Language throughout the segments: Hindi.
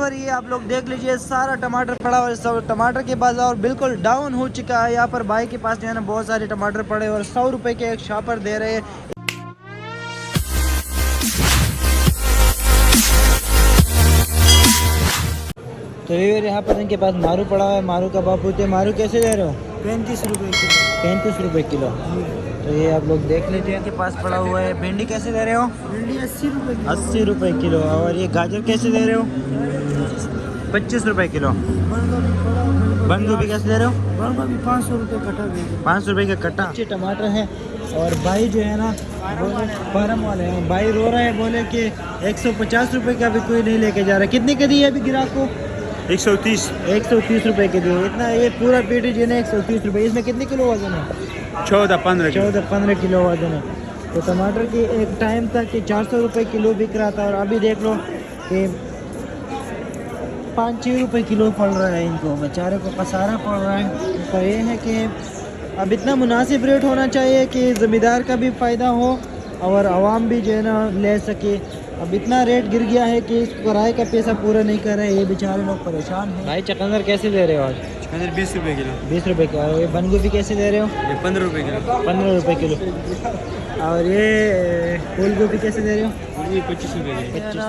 व्यूअर ये आप लोग देख लीजिए सारा टमाटर पड़ा हुआ है। सब टमाटर के बाजार बिल्कुल डाउन हो चुका है। यहाँ पर भाई के पास जो है ना बहुत सारे टमाटर पड़े और 100 रुपए के एक शॉपर दे रहे हैं। तो व्यूअर यहाँ पर इनके पास मारू पड़ा हुआ है। मारू का भाव पूछते, मारू कैसे दे रहे हो? 35 रुपये किलो। 35 रुपए किलो। तो ये आप लोग देख लीजिए इनके पास पड़ा हुआ है। भिंडी कैसे दे रहे हो? भिंडी 80 रुपये किलो। 80 रुपए किलो। और ये गाजर कैसे दे रहे हो? 25 रुपए किलो। बंद गोभी कैसे दे रहे हो? बंद गोभी 500 रुपये कटा। 500 रुपए का कट्टा। अच्छे टमाटर हैं। और भाई जो है ना बोले फार्म वाले हैं, भाई रो रहा है, बोले कि 150 रुपए का भी कोई नहीं लेके जा रहा। कितने का दिए अभी ग्राहक को? 130। 130 रुपए के दिए। इतना ये पूरा पेटी जो है 130 रुपए। इसमें कितने किलो वजन है? 14-15 किलो वजन है। तो टमाटर की एक टाइम तक कि 400 रुपए किलो बिक रहा था और अभी देख लो कि 5-6 रुपए किलो पड़ रहा है। इनको बेचारे को खसारा पड़ रहा है। तो ये है कि अब इतना मुनासिब रेट होना चाहिए कि ज़मींदार का भी फ़ायदा हो और आवाम भी जो है ना ले सके। अब इतना रेट गिर गया है कि इस किराए का पैसा पूरा नहीं कर रहे, ये बेचारे लोग परेशान हैं। भाई चकंदर कैसे दे रहे हो आज? चुकंदर 20 रुपये किलो। 20 रुपए का। और ये बंद गोभी कैसे दे रहे हो? ये 15 रुपये किलो। 15 रुपए किलो। और ये फूल गोभी कैसे दे रहे हो? ये 25 रुपये किलो।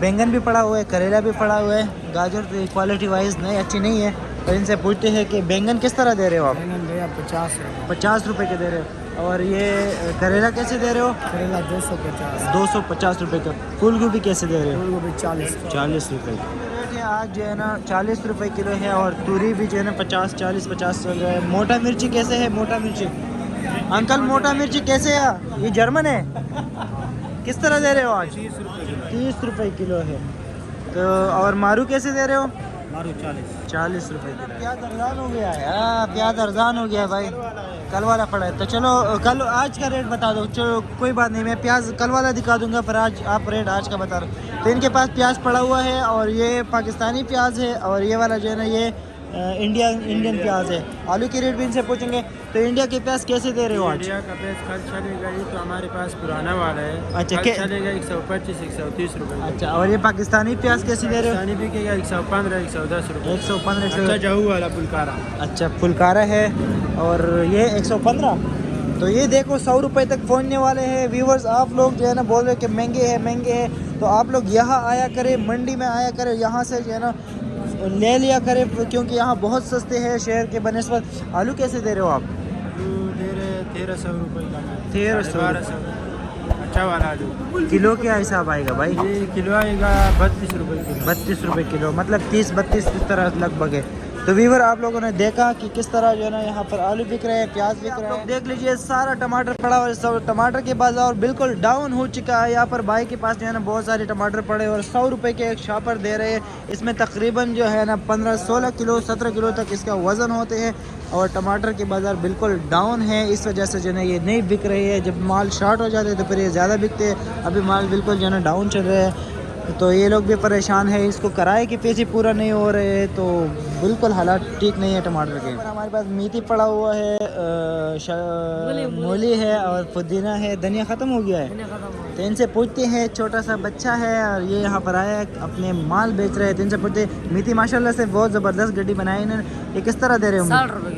बैंगन भी पड़ा हुआ है, करेला भी पड़ा हुआ है। गाजर तो क्वालिटी वाइज नहीं अच्छी नहीं है। तो इनसे पूछते हैं कि बैंगन किस तरह दे रहे हो आप? बैंगन भैया 50 रुपये। 50 रुपए के दे रहे हो। और ये करेला कैसे दे रहे हो? करेला 250। 250 रुपए का। फूल गोभी कैसे दे रहे हो? फूल गोभी 40। 40 रुपए। रेट है आज जो है ना 40 रुपए किलो है। और तूरी भी जो है ना 50 चल रहा है। मोटा मिर्ची कैसे है? मोटा मिर्ची अंकल मोटा मिर्ची कैसे है? ये जर्मन है। किस तरह दे रहे हो आज? 30 रुपए किलो है। तो और मारू कैसे दे रहे हो? मारू 40 रुपए किलो। प्याज अरजान हो गया है। प्याज अरजान हो गया है भाई। कल वाला पड़ा है। तो चलो कल आज का रेट बता दो। चलो कोई बात नहीं, मैं प्याज कल वाला दिखा दूंगा, पर आज आप रेट आज का बता रहे हो। तो इनके पास प्याज पड़ा हुआ है और ये पाकिस्तानी प्याज है और ये वाला जो है ना ये इंडियन प्याज है। आलू के रेट भी इनसे पूछेंगे। तो इंडिया के प्याज कैसे दे रहे हो आज? इंडिया का प्याज कल चलेगा, ये तो हमारे पास पुराना वाला है। अच्छा, कल के चलेगा 125-130 रुपये। अच्छा, और ये पाकिस्तानी प्याज कैसे दे रहे हो? पाकिस्तानी बिकेगा 115-110 रुपये। 115। अच्छा जाहू वाला फुलकारा। अच्छा फुलकारा है और ये 115। तो ये देखो 100 रुपए तक पहुंचने वाले हैं। व्यूवर्स आप लोग जो है ना बोल रहे हो कि महंगे हैं महंगे हैं, तो आप लोग यहाँ आया करें, मंडी में आया करें, यहाँ से जो है ना ले लिया करें, क्योंकि यहाँ बहुत सस्ते हैं शहर के बनिस्बत। आलू कैसे दे रहे हो आप? 1300 रुपये का। 1300। अच्छा वाला आलू। किलो क्या हिसाब आएगा भाई? ये किलो आएगा 32 रुपये किलो। 32 रुपए किलो, मतलब 30-32 इस तरह लगभग है। तो व्यूवर आप लोगों ने देखा कि किस तरह जो है ना यहाँ पर आलू बिक रहे हैं, प्याज बिक रहे हैं। देख लीजिए सारा टमाटर पड़ा हुआ है। सब टमाटर के बाजार बिल्कुल डाउन हो चुका है। यहाँ पर भाई के पास जो है ना बहुत सारे टमाटर पड़े और 100 रुपए के एक शॉपर दे रहे हैं। इसमें तकरीबन जो है ना 15-16 किलो 17 किलो तक इसका वज़न होते हैं। और टमाटर के बाज़ार बिल्कुल डाउन है। इस वजह से जो है ये नहीं बिक रही है। जब माल शॉर्ट हो जाते हैं तो फिर ये ज़्यादा बिकते हैं। अभी माल बिल्कुल जो है ना डाउन चल रहे हैं। तो ये लोग भी परेशान है, इसको किराए के पैसे पूरा नहीं हो रहे हैं। तो बिल्कुल हालात ठीक नहीं है टमाटर के। हमारे पास मेथी पड़ा हुआ है, मूली है और पुदीना है। धनिया ख़त्म हो गया है। तो इनसे पूछते हैं, छोटा सा बच्चा है और ये यहाँ पर आया अपने माल बेच रहे हैं। तो इनसे पूछते हैं, मेथी माशाल्लाह से बहुत ज़बरदस्त गड्डी बनाई इन्होंने। ये किस तरह दे रहे हो?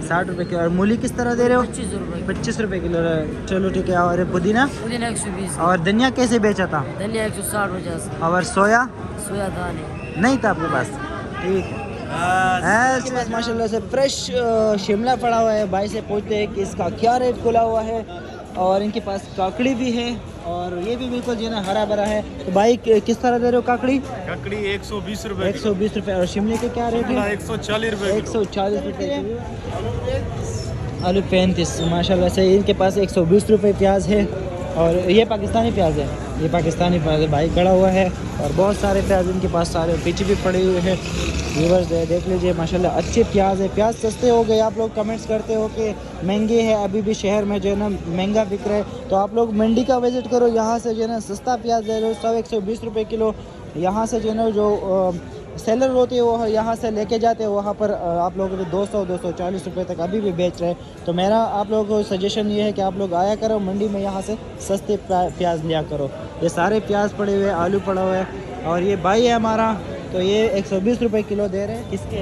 60 रुपये किलो। और मूली किस तरह दे रहे हो? 25 रुपये किलो। चलो ठीक है। और पुदीना 120। और धनिया कैसे बेचा था? धनिया 160-50। और सोया दाने नहीं था आपके पास? ठीक है। माशाल्लाह से फ्रेश शिमला पड़ा हुआ है। भाई से पूछते हैं कि इसका क्या रेट खुला हुआ है। और इनके पास काकड़ी भी है और ये भी बिल्कुल जो है ना हरा भरा है। तो भाई किस तरह दे रहे हो काकड़ी? ककड़ी 120 रुपये। 120 रुपये। और शिमले के क्या रेट है? 140 रुपये। 140 रुपये। आलू 35 माशाल्लाह से। इनके पास 120 रुपये प्याज है। और ये पाकिस्तानी प्याज है। ये पाकिस्तानी प्याज है। भाई खड़ा हुआ है और बहुत सारे प्याज इनके पास सारे पीछे भी पड़े हुए हैं। व्यूअर्स देख लीजिए माशाल्लाह अच्छे प्याज है। प्याज सस्ते हो गए। आप लोग कमेंट्स करते हो कि महंगे हैं, अभी भी शहर में जो है ना महंगा बिक रहा है। तो आप लोग मंडी का विज़िट करो, यहाँ से जो है ना सस्ता प्याज ले लो। 100-120 रुपये किलो। यहाँ से जो है ना जो सेलर होते हैं वो यहाँ से लेके जाते हैं, वहाँ पर आप लोगों को 200-240 रुपये तक अभी भी बेच रहे हैं। तो मेरा आप लोगों को सजेशन ये है कि आप लोग आया करो मंडी में, यहाँ से सस्ते प्याज लिया करो। ये सारे प्याज पड़े हुए, आलू पड़ा हुआ है। और ये भाई है हमारा, तो ये 120 रुपए किलो दे रहे हैं। किसके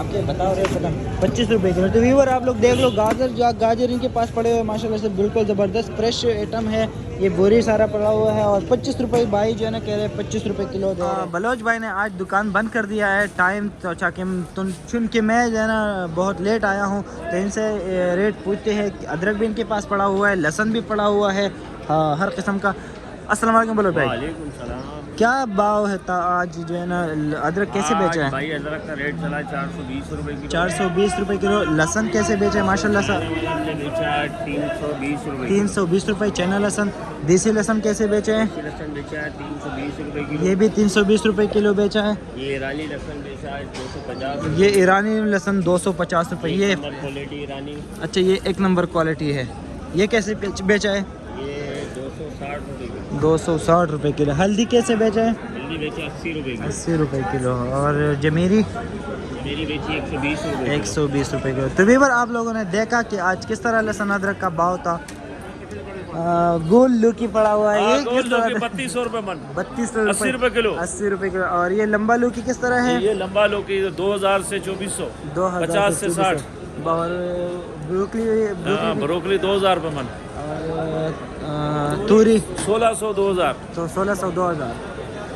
आपके बताओ रहे खत्म 25 रुपए किलो। तो व्यूअर आप लोग देख लो गाजर इनके पास पड़े हुए माशाल्लाह से बिल्कुल ज़बरदस्त फ्रेश आइटम है। ये बोरी सारा पड़ा हुआ है और 25 रुपए भाई जो है ना कह रहे हैं 25 रुपए किलो दे रहे हैं। बलोच भाई ने आज दुकान बंद कर दिया है टाइम तो चुन के मैं जो है ना बहुत लेट आया हूँ, तो इनसे रेट पूछते हैं। अदरक भी इनके पास पड़ा हुआ है, लहसुन भी पड़ा हुआ है, हाँ हर किस्म का। अस्सलाम वालेकुम बोलो भाई, वालेकुम सलाम। क्या भाव है आज जो है ना अदरक कैसे बेचा है? भाई अदरक का रेट चला है 420 रुपए किलो। 420 रुपए किलो। लहसुन कैसे बेचा है माशाल्लाह सा? हमने बेचा 320 रुपए। 320 रुपए चना लहसुन। देसी लहसुन कैसे बेचे हैं? लहसुन बेचा है 320 रुपए किलो। ये भी 320 रुपए किलो बेचा है। ये ईरानी लहसुन बेचा है 250। ये ईरानी लहसुन 250 रुपए। ये क्वालिटी ईरानी। अच्छा, ये एक नंबर क्वालिटी है। ये कैसे बेचा है? ये 260 रुपए किलो। 260 रुपए किलो। हल्दी कैसे बेचा है? जल्दी बेचा 80 रुपए किलो। 80 रुपए किलो। और जमीरी मेरी बेची 120 रुपए। 120 रुपए किलो। तो व्यूअर आप लोगों ने देखा कि आज किस तरह लहसुन अदरक का भाव था। गोल लौकी पड़ा हुआ है, ये किस तरह 3200 रुपए मन। 3200 80 रुपए किलो। 80 रुपए किलो। और ये लंबा लौकी किस तरह है? ये लंबा लौकी 2000 से 2400। 50 से 60। और ब्रोकली ब्रोकली 2000 रुपए मन। और तूरी 1600 2000। तो 1600 2000।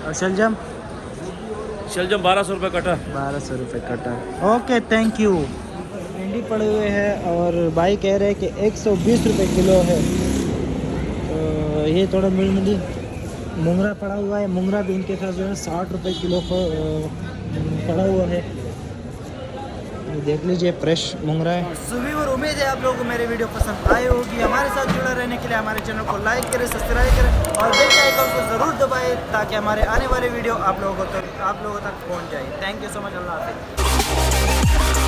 और शलजम शलजम 1200 रुपए कटा। 1200 रुपये कटा। Okay thank you. भिंडी पड़े हुए हैं और भाई कह रहे हैं कि 120 रुपये किलो है। तो ये थोड़ा मिली मुंगरा पड़ा हुआ है। मुंगरा भी इनके पास जो है 60 रुपये किलो पड़ा हुआ है। ये देख लीजिए फ्रेश मुंगरा है। सुबह और उम्मीद है आप लोगों को मेरी वीडियो पसंद आई होगी। हमारे साथ जुड़ा रहने के लिए हमारे चैनल को लाइक करें, सब्सक्राइब करें और बेल के आइकन को ज़रूर दबाएं ताकि हमारे आने वाले वीडियो आप लोगों तक पहुंच जाए। Thank you so much. अल्लाह हाफिज़।